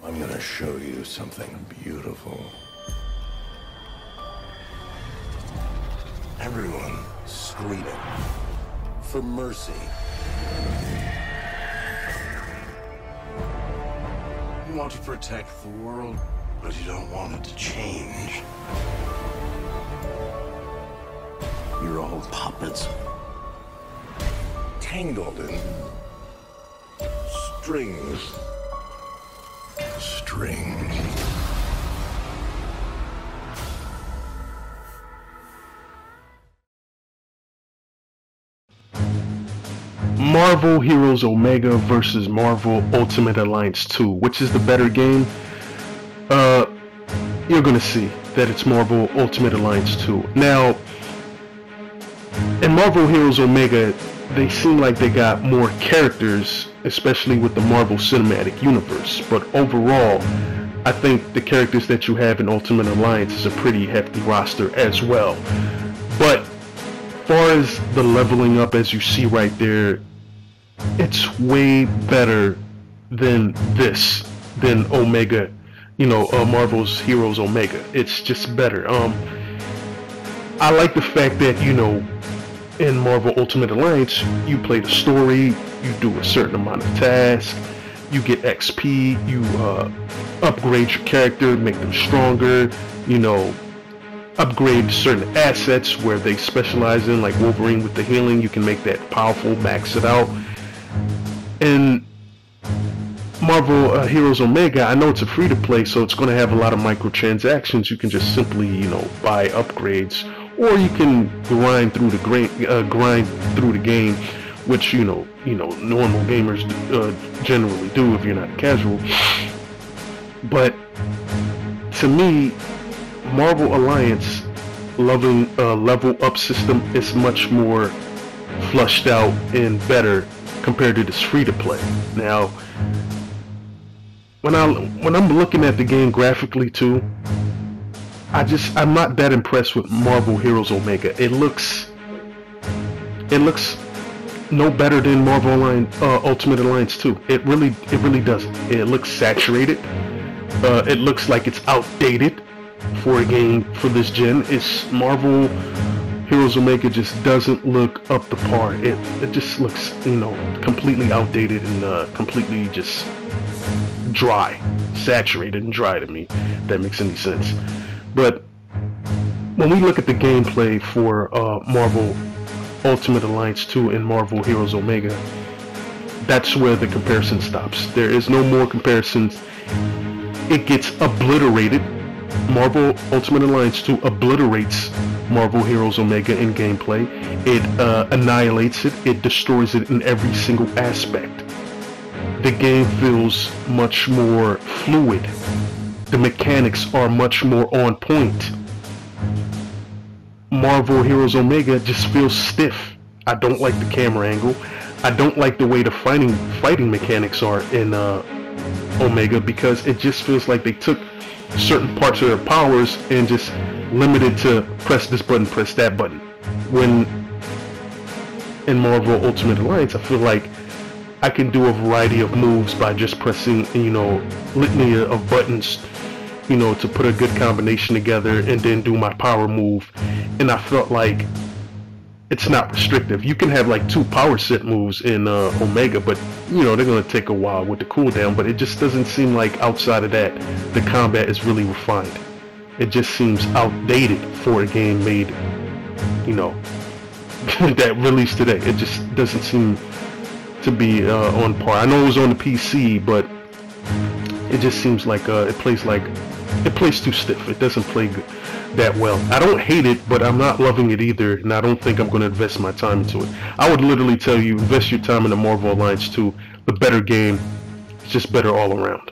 I'm gonna show you something beautiful. Everyone screaming for mercy. You want to protect the world, but you don't want it to change. You're all puppets, tangled in strings. Marvel Heroes Omega versus Marvel Ultimate Alliance 2. Which is the better game? You're gonna see that it's Marvel Ultimate Alliance 2. Now, in Marvel Heroes Omega, they seem like they got more characters, especially with the Marvel Cinematic Universe. But overall, I think the characters that you have in Ultimate Alliance is a pretty hefty roster as well. But far as the leveling up, as you see right there, it's way better than Omega, Marvel's Heroes Omega. It's just better. I like the fact that, in Marvel Ultimate Alliance, you play the story, you do a certain amount of tasks, you get XP, you upgrade your character, make them stronger, upgrade certain assets where they specialize in, like Wolverine with the healing. You can make that powerful, max it out. And Marvel Heroes Omega, I know it's a free-to-play, so it's going to have a lot of microtransactions. You can just simply, buy upgrades, or you can grind through the game, which normal gamers generally do if you're not casual. But to me, Marvel Alliance level up system is much more flushed out and better compared to this free-to-play. Now, when I'm looking at the game graphically too, I'm not that impressed with Marvel Heroes Omega. It looks no better than Marvel Ultimate Alliance 2. It really doesn't. It looks saturated. It looks like it's outdated for a game for this gen. It's Marvel Heroes Omega just doesn't look up to par. It just looks, completely outdated and completely just dry, saturated and dry to me. If that makes any sense. But when we look at the gameplay for Marvel Ultimate Alliance 2 and Marvel Heroes Omega, that's where the comparison stops. There is no more comparisons. It gets obliterated. Marvel Ultimate Alliance 2 obliterates Marvel Heroes Omega in gameplay. It annihilates it. It destroys it in every single aspect. The game feels much more fluid. The mechanics are much more on point. Marvel Heroes Omega just feels stiff. I don't like the camera angle. I don't like the way the fighting mechanics are in Omega, because it just feels like they took certain parts of their powers and just limited to press this button, press that button. When in Marvel Ultimate Alliance, I feel like I can do a variety of moves by just pressing, litany of buttons, to put a good combination together and then do my power move. And I felt like it's not restrictive. You can have like 2 power set moves in Omega, but they're gonna take a while with the cooldown. But it just doesn't seem like outside of that, the combat is really refined. It just seems outdated for a game made, that released today. It just doesn't seem to be on par. I know it was on the PC, but it just seems like it plays too stiff. It doesn't play that well. I don't hate it, but I'm not loving it either, and I don't think I'm going to invest my time into it. I would literally tell you, invest your time in the Marvel Alliance 2. The better game. It's just better all around.